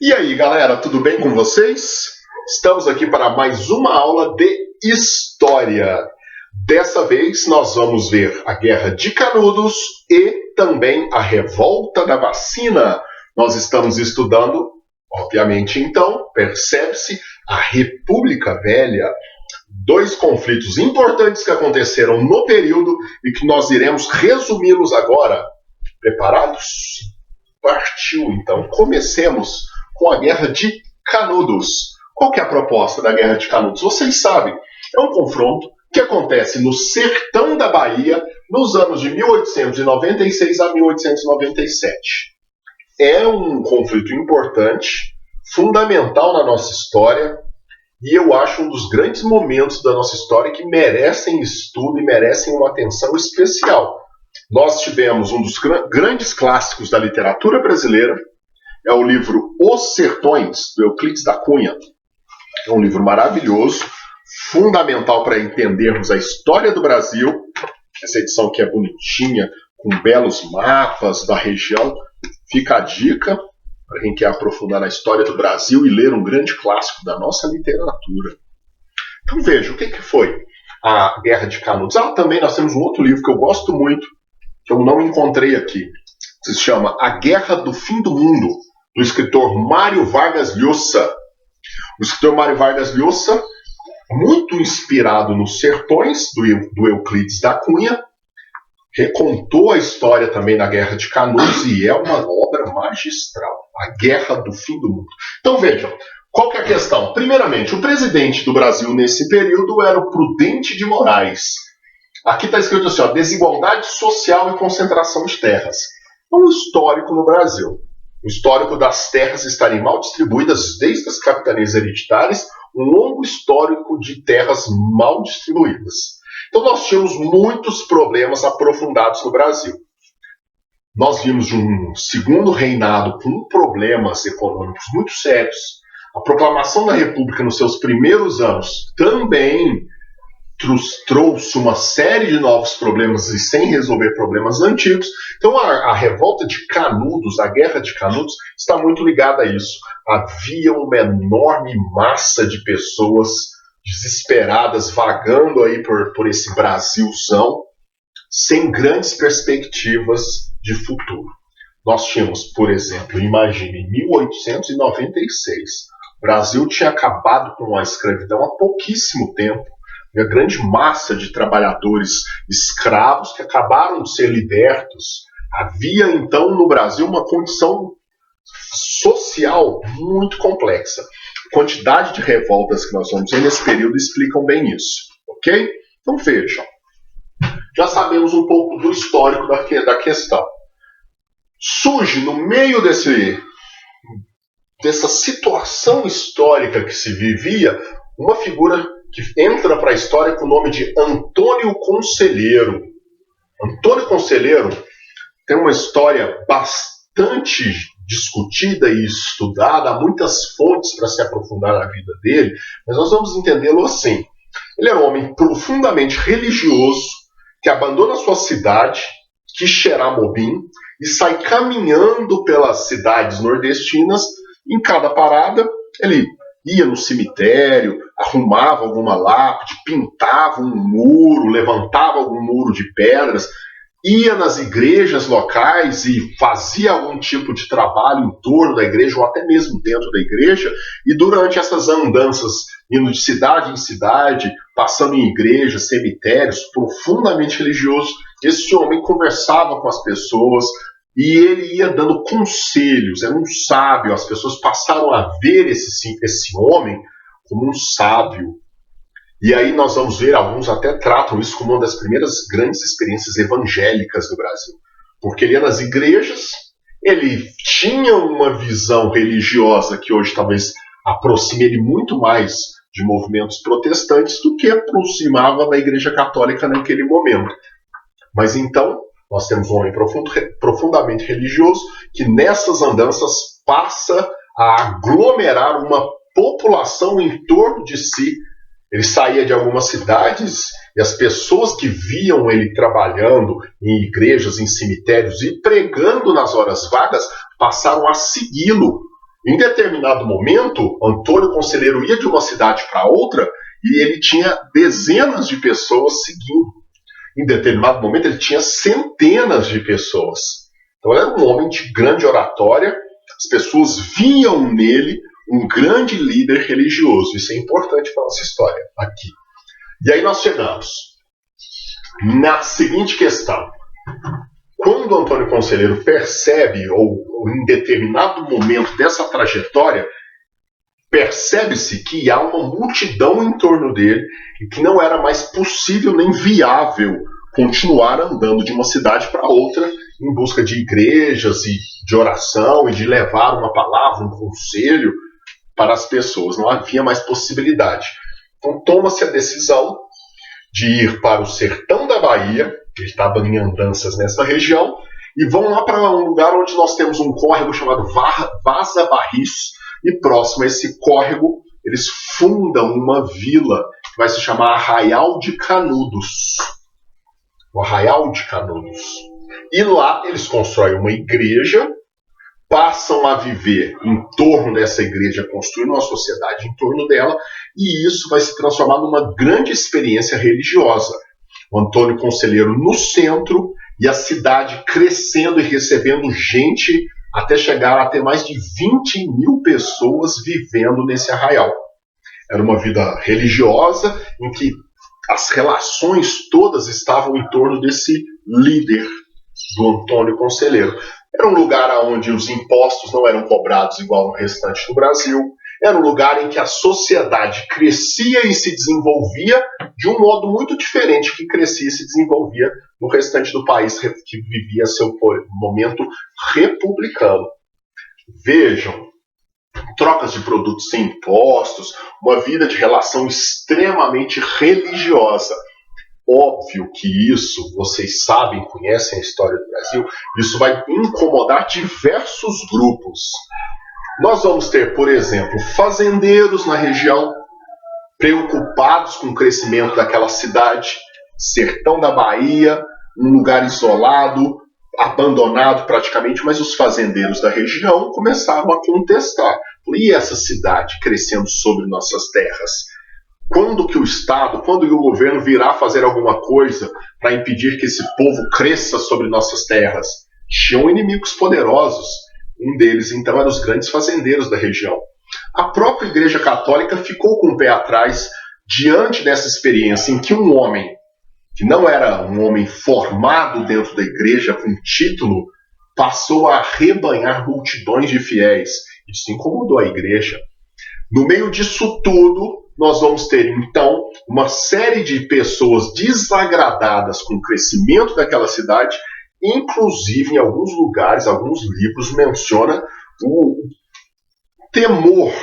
E aí, galera, tudo bem com vocês? Estamos aqui para mais uma aula de História. Dessa vez, nós vamos ver a Guerra de Canudos e também a Revolta da Vacina. Nós estamos estudando, obviamente, então, percebe-se, a República Velha. Dois conflitos importantes que aconteceram no período e que nós iremos resumi-los agora. Preparados? Partiu, então. Comecemos com a Guerra de Canudos. Qual que é a proposta da Guerra de Canudos? Vocês sabem, é um confronto que acontece no sertão da Bahia nos anos de 1896 a 1897. É um conflito importante, fundamental na nossa história, e eu acho um dos grandes momentos da nossa história que merecem estudo e merecem uma atenção especial. Nós tivemos um dos grandes clássicos da literatura brasileira, é o livro Os Sertões, do Euclides da Cunha. É um livro maravilhoso, fundamental para entendermos a história do Brasil. Essa edição aqui é bonitinha, com belos mapas da região. Fica a dica para quem quer aprofundar na história do Brasil e ler um grande clássico da nossa literatura. Então veja, o que foi a Guerra de Canudos? Também nós temos um outro livro que eu gosto muito, que eu não encontrei aqui. Se chama A Guerra do Fim do Mundo, do escritor Mário Vargas Llosa. O escritor Mário Vargas Llosa, muito inspirado nos sertões do Euclides da Cunha, recontou a história também da Guerra de Canudos e é uma obra magistral. A Guerra do Fim do Mundo. Então vejam, qual que é a questão? Primeiramente, o presidente do Brasil nesse período era o Prudente de Moraes. Aqui está escrito assim, desigualdade social e concentração de terras. É um histórico no Brasil. O histórico das terras estarem mal distribuídas desde as capitanias hereditárias, um longo histórico de terras mal distribuídas. Então nós tínhamos muitos problemas aprofundados no Brasil. Nós vimos de um segundo reinado com problemas econômicos muito sérios. A proclamação da República nos seus primeiros anos também trouxe uma série de novos problemas e sem resolver problemas antigos. Então a revolta de Canudos, a Guerra de Canudos, está muito ligada a isso. Havia uma enorme massa de pessoas desesperadas vagando aí por esse Brasilzão, sem grandes perspectivas de futuro. Nós tínhamos, por exemplo, imagine, em 1896, o Brasil tinha acabado com a escravidão há pouquíssimo tempo. Uma grande massa de trabalhadores escravos que acabaram de ser libertos. Havia, então, no Brasil uma condição social muito complexa. A quantidade de revoltas que nós vamos ver nesse período explicam bem isso. Ok? Então vejam. Já sabemos um pouco do histórico da questão. Surge no meio dessa situação histórica que se vivia uma figura que entra para a história com o nome de Antônio Conselheiro. Antônio Conselheiro tem uma história bastante discutida e estudada, há muitas fontes para se aprofundar na vida dele, mas nós vamos entendê-lo assim. Ele era um homem profundamente religioso, que abandona sua cidade, Quixeramobim, e sai caminhando pelas cidades nordestinas. Em cada parada, ele ia no cemitério, arrumava alguma lápide, pintava um muro, levantava algum muro de pedras, ia nas igrejas locais e fazia algum tipo de trabalho em torno da igreja ou até mesmo dentro da igreja, e durante essas andanças, indo de cidade em cidade, passando em igrejas, cemitérios, profundamente religioso, esse homem conversava com as pessoas, e ele ia dando conselhos, era um sábio. As pessoas passaram a ver esse homem como um sábio. E aí nós vamos ver, alguns até tratam isso como uma das primeiras grandes experiências evangélicas do Brasil. Porque ele ia nas igrejas, ele tinha uma visão religiosa que hoje talvez aproxime ele muito mais de movimentos protestantes do que aproximava da Igreja Católica naquele momento. Mas então, nós temos um homem profundamente religioso que nessas andanças passa a aglomerar uma população em torno de si. Ele saía de algumas cidades e as pessoas que viam ele trabalhando em igrejas, em cemitérios e pregando nas horas vagas passaram a segui-lo Em determinado momento, Antônio Conselheiro ia de uma cidade para outra e ele tinha dezenas de pessoas seguindo. Em determinado momento, ele tinha centenas de pessoas. Então, ele era um homem de grande oratória, as pessoas viam nele um grande líder religioso. Isso é importante para a nossa história aqui. E aí nós chegamos na seguinte questão. Quando Antônio Conselheiro percebe, ou em determinado momento dessa trajetória, percebe-se que há uma multidão em torno dele e que não era mais possível nem viável continuar andando de uma cidade para outra em busca de igrejas e de oração e de levar uma palavra, um conselho para as pessoas. Não havia mais possibilidade. Então toma-se a decisão de ir para o sertão da Bahia, ele estava em andanças nessa região, e vão lá para um lugar onde nós temos um córrego chamado Vaza Barris, e próximo a esse córrego eles fundam uma vila que vai se chamar Arraial de Canudos. O Arraial de Canudos. E lá eles constroem uma igreja, passam a viver em torno dessa igreja, construindo uma sociedade em torno dela, e isso vai se transformar numa grande experiência religiosa. O Antônio Conselheiro no centro e a cidade crescendo e recebendo gente até chegar a ter mais de 20 mil pessoas vivendo nesse arraial. Era uma vida religiosa em que as relações todas estavam em torno desse líder do Antônio Conselheiro. Era um lugar onde os impostos não eram cobrados igual no restante do Brasil. Era um lugar em que a sociedade crescia e se desenvolvia de um modo muito diferente que crescia e se desenvolvia no restante do país que vivia seu momento republicano. Vejam, trocas de produtos sem impostos, uma vida de relação extremamente religiosa. Óbvio que isso, vocês sabem, conhecem a história do Brasil, isso vai incomodar diversos grupos. Nós vamos ter, por exemplo, fazendeiros na região, preocupados com o crescimento daquela cidade, sertão da Bahia, um lugar isolado, abandonado praticamente, mas os fazendeiros da região começaram a contestar. E essa cidade crescendo sobre nossas terras? Quando que o Estado, quando que o governo virá fazer alguma coisa para impedir que esse povo cresça sobre nossas terras? Tinham inimigos poderosos. Um deles, então, era os grandes fazendeiros da região. A própria Igreja Católica ficou com o pé atrás diante dessa experiência em que um homem, que não era um homem formado dentro da igreja com título, passou a arrebanhar multidões de fiéis. Isso incomodou a igreja. No meio disso tudo, nós vamos ter, então, uma série de pessoas desagradadas com o crescimento daquela cidade. Inclusive, em alguns lugares, alguns livros mencionam o temor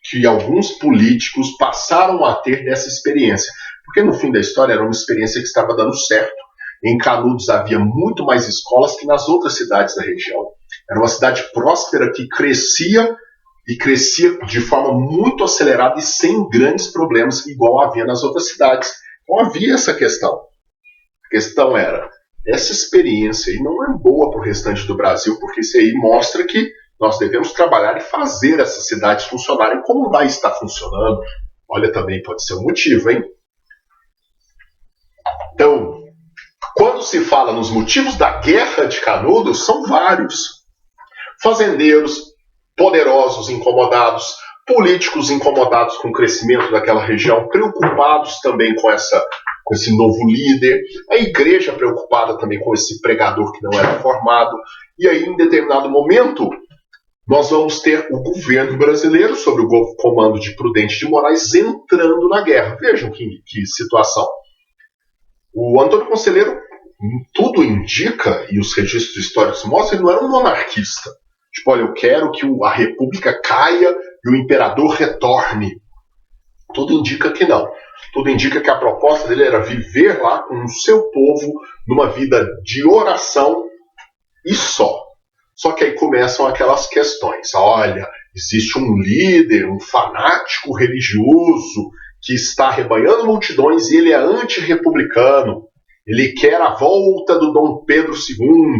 que alguns políticos passaram a ter dessa experiência. Porque no fim da história era uma experiência que estava dando certo. Em Canudos havia muito mais escolas que nas outras cidades da região. Era uma cidade próspera que crescia e crescia de forma muito acelerada e sem grandes problemas, igual havia nas outras cidades. Então havia essa questão. A questão era, essa experiência aí não é boa para o restante do Brasil, porque isso aí mostra que nós devemos trabalhar e fazer essas cidades funcionarem como lá está funcionando. Olha, também pode ser um motivo, hein? Então, quando se fala nos motivos da Guerra de Canudos, são vários. Fazendeiros, poderosos incomodados, políticos incomodados com o crescimento daquela região, preocupados também com esse novo líder, a igreja preocupada também com esse pregador que não era formado, e aí em determinado momento nós vamos ter o governo brasileiro, sob o comando de Prudente de Moraes, entrando na guerra. Vejam que situação. O Antônio Conselheiro, tudo indica, e os registros históricos mostram, ele não era um monarquista. Tipo, olha, eu quero que a república caia e o imperador retorne. Tudo indica que não. Tudo indica que a proposta dele era viver lá com o seu povo numa vida de oração e só. Só que aí começam aquelas questões. Olha, existe um líder, um fanático religioso que está arrebanhando multidões e ele é antirrepublicano. Ele quer a volta do Dom Pedro II.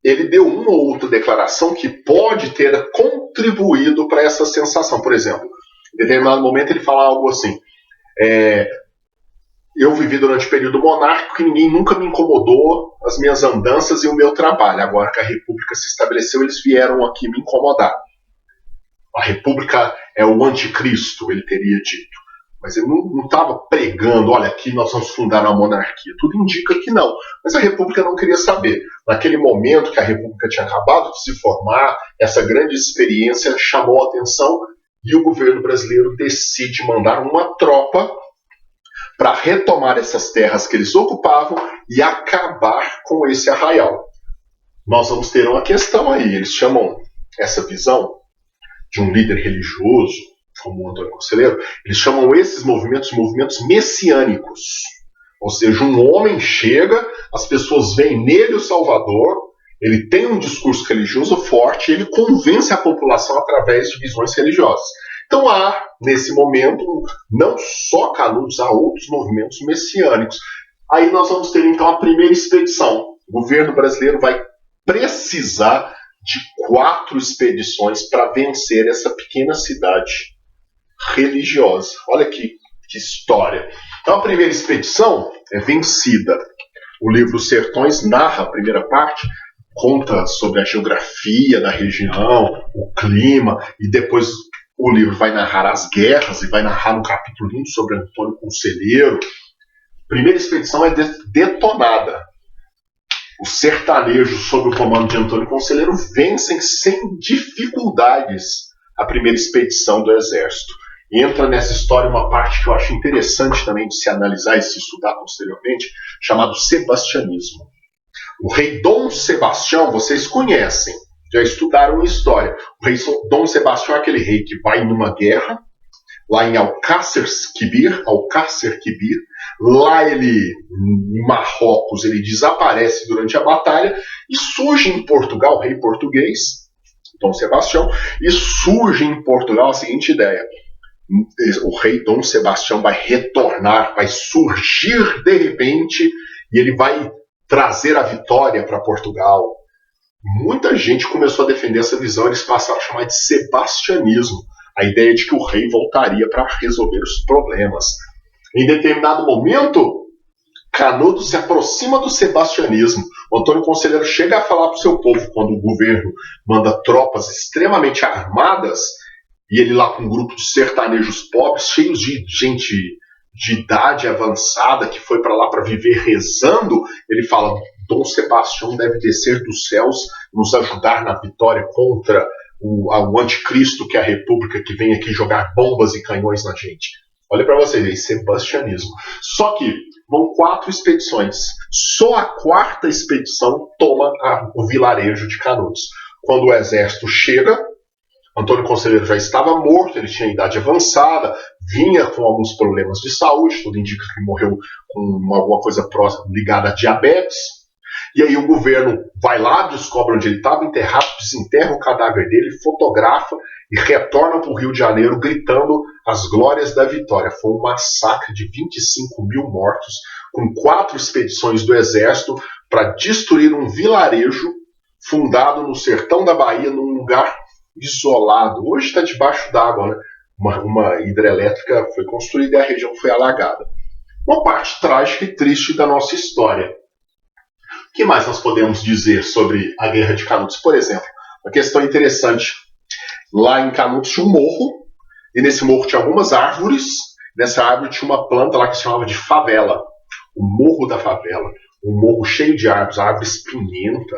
ele deu uma ou outra declaração que pode ter contribuído para essa sensação. Por exemplo, em determinado momento ele fala algo assim: eu vivi durante o período monárquico e ninguém nunca me incomodou as minhas andanças e o meu trabalho. Agora que a República se estabeleceu, eles vieram aqui me incomodar. A República é o anticristo, ele teria dito. Mas ele não estava pregando, olha, aqui nós vamos fundar uma monarquia. Tudo indica que não. Mas a República não queria saber. Naquele momento que a República tinha acabado de se formar, essa grande experiência chamou a atenção e o governo brasileiro decide mandar uma tropa para retomar essas terras que eles ocupavam e acabar com esse arraial. Nós vamos ter uma questão aí. Eles chamam essa visão de um líder religioso, como o Antônio Conselheiro, eles chamam esses movimentos messiânicos. Ou seja, um homem chega, as pessoas veem nele o Salvador, ele tem um discurso religioso forte e ele convence a população através de visões religiosas. Então há, nesse momento, não só Canudos, há outros movimentos messiânicos. Aí nós vamos ter então a primeira expedição. O governo brasileiro vai precisar de 4 expedições para vencer essa pequena cidade religiosa. Olha que história. Então a primeira expedição é vencida. O livro Sertões narra a primeira parte, conta sobre a geografia da região, o clima, e depois o livro vai narrar as guerras e vai narrar um capítulo lindo sobre Antônio Conselheiro. A primeira expedição é detonada. Os sertanejos, sob o comando de Antônio Conselheiro, vencem sem dificuldades a primeira expedição do exército. Entra nessa história uma parte que eu acho interessante também de se analisar e se estudar posteriormente, chamado sebastianismo. O rei Dom Sebastião, vocês conhecem, já estudaram história. O rei Dom Sebastião é aquele rei que vai numa guerra, lá em Alcácer Quibir, lá em Marrocos, ele desaparece durante a batalha e surge em Portugal, o rei português, Dom Sebastião, e surge em Portugal a seguinte ideia: o rei Dom Sebastião vai retornar, vai surgir de repente e ele vai trazer a vitória para Portugal. Muita gente começou a defender essa visão, eles passaram a chamar de sebastianismo, a ideia de que o rei voltaria para resolver os problemas. Em determinado momento, Canudos se aproxima do sebastianismo. O Antônio Conselheiro chega a falar para o seu povo, quando o governo manda tropas extremamente armadas, e ele lá com um grupo de sertanejos pobres, cheios de gente de idade avançada, que foi para lá para viver rezando, ele fala: Dom Sebastião deve descer dos céus, nos ajudar na vitória contra o anticristo, que é a República, que vem aqui jogar bombas e canhões na gente. Olha para vocês aí, sebastianismo. Só que vão 4 expedições. Só a 4ª expedição toma o vilarejo de Canudos. Quando o exército chega, Antônio Conselheiro já estava morto, ele tinha idade avançada, vinha com alguns problemas de saúde, tudo indica que morreu com alguma coisa próxima ligada a diabetes. E aí o governo vai lá, descobre onde ele estava enterrado, desenterra o cadáver dele, fotografa e retorna para o Rio de Janeiro gritando as glórias da vitória. Foi um massacre de 25 mil mortos, com 4 expedições do exército para destruir um vilarejo fundado no sertão da Bahia, num lugar isolado. Hoje está debaixo d'água, né? Uma hidrelétrica foi construída e a região foi alagada. Uma parte trágica e triste da nossa história. O que mais nós podemos dizer sobre a Guerra de Canudos? Por exemplo, uma questão interessante. Lá em Canudos tinha um morro, e nesse morro tinha algumas árvores. Nessa árvore tinha uma planta lá que se chamava de favela. O Morro da Favela. Um morro cheio de árvores pimenta,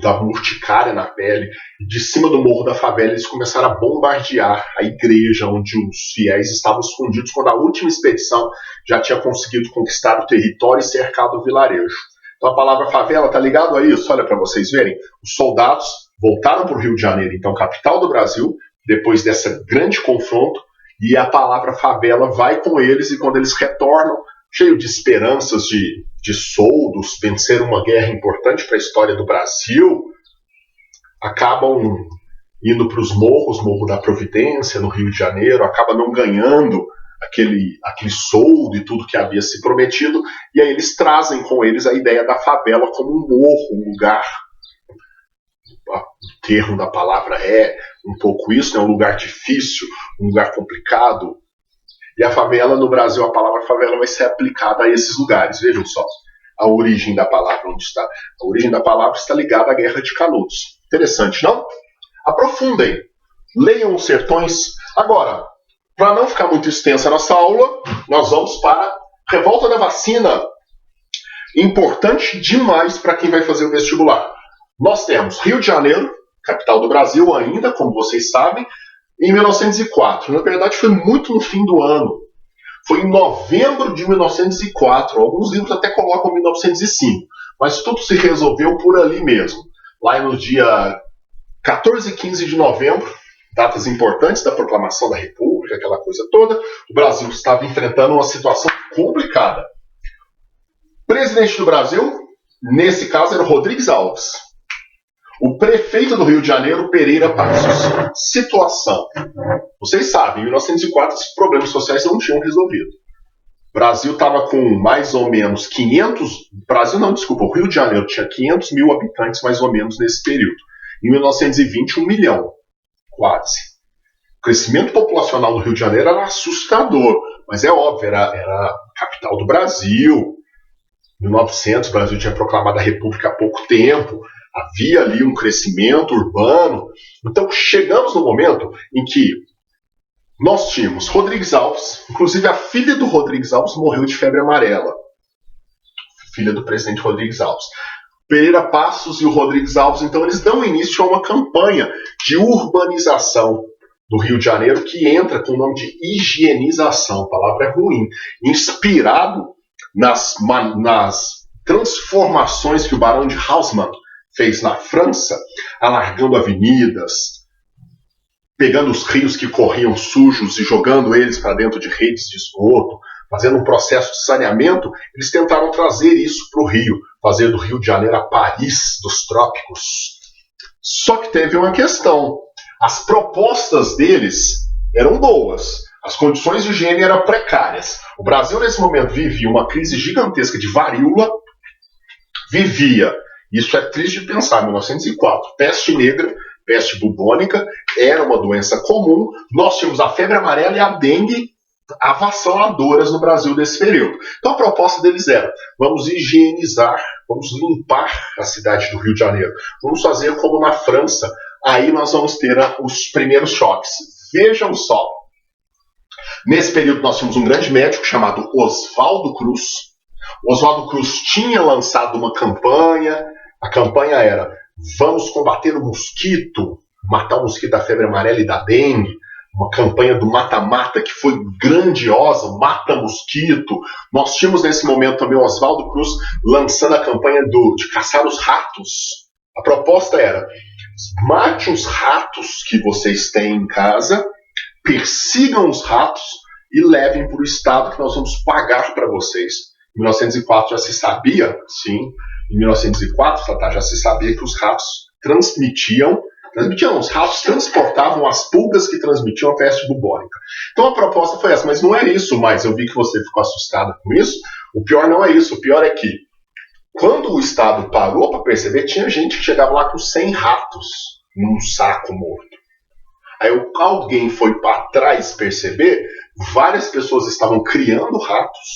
da urticária na pele. E de cima do Morro da Favela eles começaram a bombardear a igreja onde os fiéis estavam escondidos, quando a última expedição já tinha conseguido conquistar o território e cercado o vilarejo. Então a palavra favela está ligado a isso. Olha para vocês verem, os soldados voltaram para o Rio de Janeiro, então capital do Brasil, depois dessa grande confronto, e a palavra favela vai com eles, e quando eles retornam, cheio de esperanças de soldos, vencer uma guerra importante para a história do Brasil, acabam indo para os morros, Morro da Providência, no Rio de Janeiro, acaba não ganhando aquele soldo e tudo que havia se prometido, e aí eles trazem com eles a ideia da favela como um morro, um lugar, o termo da palavra é um pouco isso, né? Um lugar difícil, um lugar complicado, e a favela no Brasil, a palavra favela vai ser aplicada a esses lugares, vejam só a origem da palavra onde está. A origem da palavra está ligada à Guerra de Canudos. Interessante, não? Aprofundem, leiam os sertões. Agora, para não ficar muito extensa a nossa aula, nós vamos para a Revolta da Vacina. Importante demais para quem vai fazer o vestibular. Nós temos Rio de Janeiro, capital do Brasil ainda, como vocês sabem, em 1904. Na verdade, foi muito no fim do ano. Foi em novembro de 1904. Alguns livros até colocam 1905. Mas tudo se resolveu por ali mesmo. Lá no dia 14 e 15 de novembro, datas importantes da proclamação da República, aquela coisa toda, o Brasil estava enfrentando uma situação complicada. O presidente do Brasil, nesse caso, era o Rodrigues Alves. O prefeito do Rio de Janeiro, Pereira Passos. Situação. Vocês sabem, em 1904 esses problemas sociais não tinham resolvido. O Brasil estava com mais ou menos 500... o Rio de Janeiro tinha 500 mil habitantes mais ou menos nesse período. Em 1920, 1 milhão. Quase. O crescimento populacional do Rio de Janeiro era assustador, mas é óbvio, era a capital do Brasil. Em 1900, o Brasil tinha proclamado a República há pouco tempo. Havia ali um crescimento urbano. Então chegamos no momento em que nós tínhamos Rodrigues Alves, inclusive a filha do Rodrigues Alves morreu de febre amarela. Filha do presidente Rodrigues Alves. Pereira Passos e o Rodrigues Alves, então eles dão início a uma campanha de urbanização do Rio de Janeiro que entra com o nome de higienização, a palavra é ruim, inspirado nas transformações que o Barão de Haussmann fez na França, alargando avenidas, pegando os rios que corriam sujos e jogando eles para dentro de redes de esgoto, fazendo um processo de saneamento. Eles tentaram trazer isso para o Rio, fazer do Rio de Janeiro a Paris dos trópicos. Só que teve uma questão. As propostas deles eram boas, as condições de higiene eram precárias. O Brasil, nesse momento, vivia uma crise gigantesca de varíola, isso é triste de pensar, 1904, peste negra, peste bubônica, era uma doença comum. Nós tínhamos a febre amarela e a dengue avassaladoras no Brasil nesse período. Então a proposta deles era: vamos higienizar, vamos limpar a cidade do Rio de Janeiro, vamos fazer como na França, aí nós vamos ter os primeiros choques. Vejam só, nesse período nós tínhamos um grande médico chamado Oswaldo Cruz. O Oswaldo Cruz tinha lançado uma campanha. A campanha era: vamos combater o mosquito, matar o mosquito da febre amarela e da dengue. Uma campanha do mata-mata que foi grandiosa, mata-mosquito. Nós tínhamos nesse momento também o Oswaldo Cruz lançando a campanha de caçar os ratos. A proposta era: mate os ratos que vocês têm em casa, persigam os ratos e levem para o Estado que nós vamos pagar para vocês. Em 1904 já se sabia, sim, em 1904 já se sabia que os ratos os ratos transportavam as pulgas que transmitiam a peste bubônica. Então a proposta foi essa, mas não é isso mais. Eu vi que você ficou assustada com isso. O pior não é isso, o pior é que quando o Estado parou para perceber, tinha gente que chegava lá com 100 ratos num saco morto. Aí alguém foi para trás perceber, várias pessoas estavam criando ratos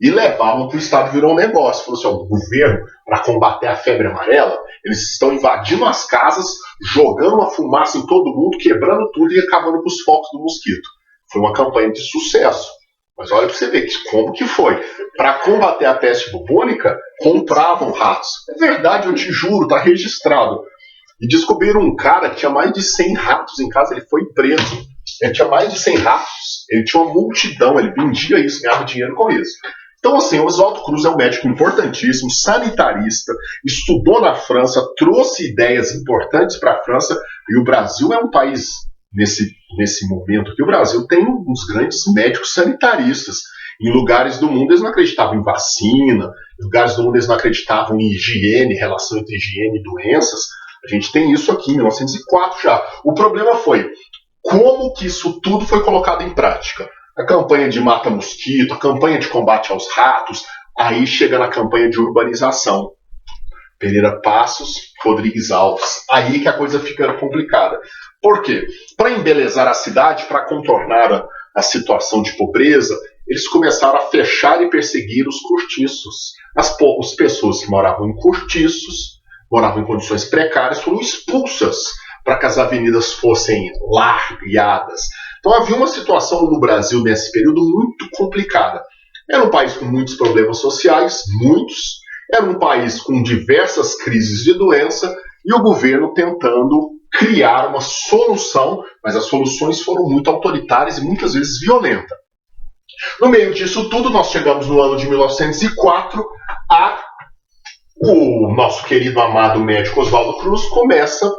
e levavam para o Estado, virou um negócio. Falou assim: o governo, para combater a febre amarela, eles estão invadindo as casas, jogando uma fumaça em todo mundo, quebrando tudo e acabando com os focos do mosquito. Foi uma campanha de sucesso. Mas olha para você ver como que foi. Para combater a peste bubônica, compravam ratos. É verdade, eu te juro, está registrado. E descobriram um cara que tinha mais de 100 ratos em casa, ele foi preso. Ele tinha mais de 100 ratos, ele tinha uma multidão, ele vendia isso, ganhava dinheiro com isso. Então, assim, o Oswaldo Cruz é um médico importantíssimo, sanitarista, estudou na França, trouxe ideias importantes para a França, e o Brasil é um país, nesse momento aqui, o Brasil tem uns grandes médicos sanitaristas. Em lugares do mundo eles não acreditavam em vacina, em lugares do mundo eles não acreditavam em higiene, relação entre higiene e doenças. A gente tem isso aqui em 1904 já. O problema foi como que isso tudo foi colocado em prática. A campanha de mata-mosquito, a campanha de combate aos ratos, aí chega na campanha de urbanização. Pereira Passos, Rodrigues Alves. Aí que a coisa fica complicada. Por quê? Para embelezar a cidade, para contornar a situação de pobreza, eles começaram a fechar e perseguir os cortiços. As pessoas que moravam em cortiços, moravam em condições precárias, foram expulsas para que as avenidas fossem largadas. Então havia uma situação no Brasil nesse período muito complicada. Era um país com muitos problemas sociais, muitos. Era um país com diversas crises de doença e o governo tentando criar uma solução, mas as soluções foram muito autoritárias e muitas vezes violentas. No meio disso tudo, nós chegamos no ano de 1904, o nosso querido amado médico Oswaldo Cruz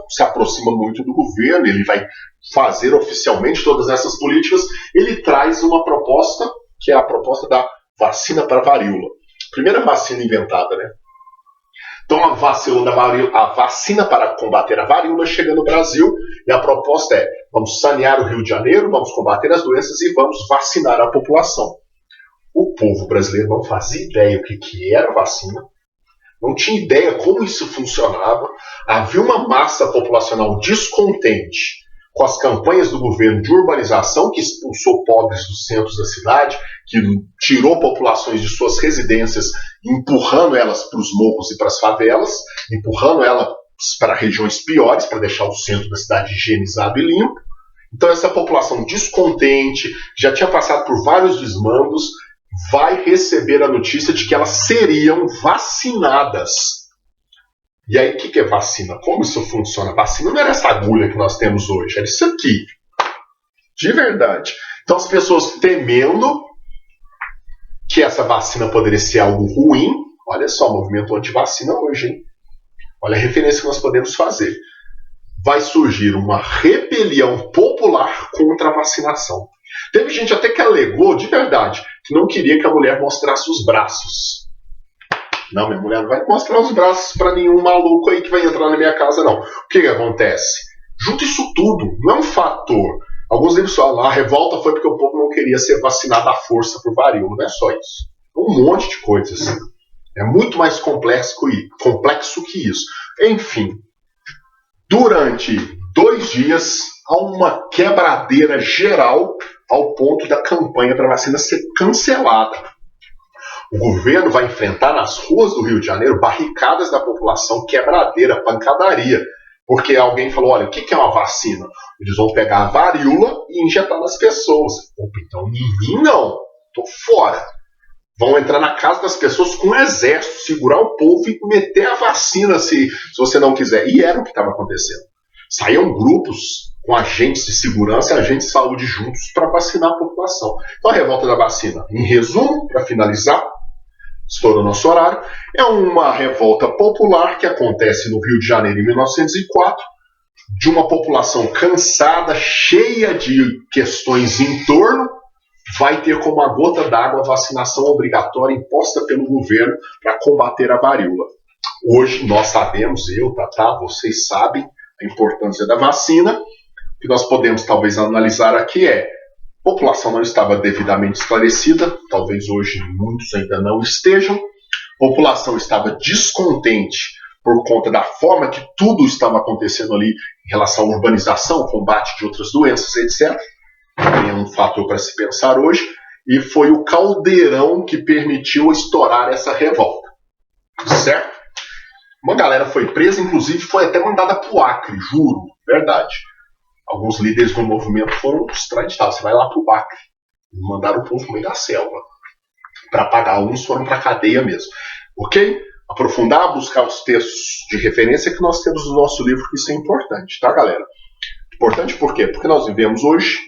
se aproxima muito do governo, ele vai fazer oficialmente todas essas políticas, ele traz uma proposta, que é a proposta da vacina para a varíola. Primeira vacina inventada, né? Então a vacina para combater a varíola chega no Brasil e a proposta é: vamos sanear o Rio de Janeiro, vamos combater as doenças e vamos vacinar a população. O povo brasileiro não fazia ideia o que era vacina, não tinha ideia como isso funcionava, havia uma massa populacional descontente com as campanhas do governo de urbanização, que expulsou pobres dos centros da cidade, que tirou populações de suas residências, empurrando elas para os morros e para as favelas, empurrando elas para regiões piores, para deixar o centro da cidade higienizado e limpo. Então essa população descontente, já tinha passado por vários desmandos, vai receber a notícia de que elas seriam vacinadas. E aí, o que é vacina? Como isso funciona? Vacina não era essa agulha que nós temos hoje, era isso aqui. De verdade. Então, as pessoas temendo que essa vacina poderia ser algo ruim, olha só, o movimento anti-vacina hoje, hein? Olha a referência que nós podemos fazer. Vai surgir uma rebelião popular contra a vacinação. Teve gente até que alegou, de verdade, que não queria que a mulher mostrasse os braços. Não, minha mulher não vai mostrar os braços para nenhum maluco aí que vai entrar na minha casa, não. O que acontece? Junto isso tudo, não é um fator. Alguns livros falam, a revolta foi porque o povo não queria ser vacinado à força por varíola. Não é só isso. É um monte de coisas. É muito mais complexo que isso. Enfim, durante 2 dias, há uma quebradeira geral ao ponto da campanha para a vacina ser cancelada. O governo vai enfrentar nas ruas do Rio de Janeiro barricadas da população, quebradeira, pancadaria. Porque alguém falou, olha, o que é uma vacina? Eles vão pegar a varíola e injetar nas pessoas. Opa, então em mim não, tô fora. Vão entrar na casa das pessoas com um exército, segurar o povo e meter a vacina se você não quiser. E era o que estava acontecendo. Saíam grupos com agentes de segurança e agentes de saúde juntos para vacinar a população. Então a revolta da vacina, em resumo, para finalizar, estourou nosso horário, é uma revolta popular que acontece no Rio de Janeiro em 1904, de uma população cansada, cheia de questões em torno, vai ter como a gota d'água a vacinação obrigatória imposta pelo governo para combater a varíola. Hoje nós sabemos, vocês sabem a importância da vacina. O que nós podemos talvez analisar aqui é: a população não estava devidamente esclarecida, talvez hoje muitos ainda não estejam. A população estava descontente por conta da forma que tudo estava acontecendo ali em relação à urbanização, combate de outras doenças, etc. É um fator para se pensar hoje. E foi o caldeirão que permitiu estourar essa revolta. Certo? Uma galera foi presa, inclusive foi até mandada para o Acre, juro, verdade. Alguns líderes do movimento foram extraditados. Você vai lá para o Acre. Mandaram o povo no meio da selva para pagar. Alguns foram para a cadeia mesmo. Ok? Aprofundar, buscar os textos de referência que nós temos no nosso livro, que isso é importante, tá, galera? Importante por quê? Porque nós vivemos hoje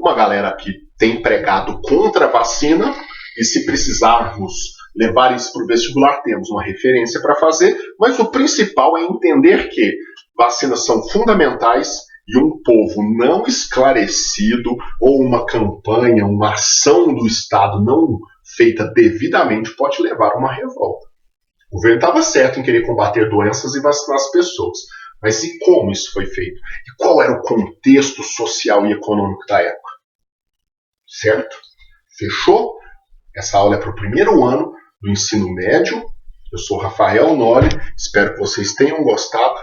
uma galera que tem pregado contra a vacina e se precisarmos levar isso para o vestibular, temos uma referência para fazer, mas o principal é entender que vacinas são fundamentais e um povo não esclarecido ou uma campanha, uma ação do Estado não feita devidamente pode levar a uma revolta. O governo estava certo em querer combater doenças e vacinar as pessoas, mas e como isso foi feito? E qual era o contexto social e econômico da época? certo? Fechou? Essa aula é para o primeiro ano do ensino médio. Eu sou Rafael Noli, espero que vocês tenham gostado.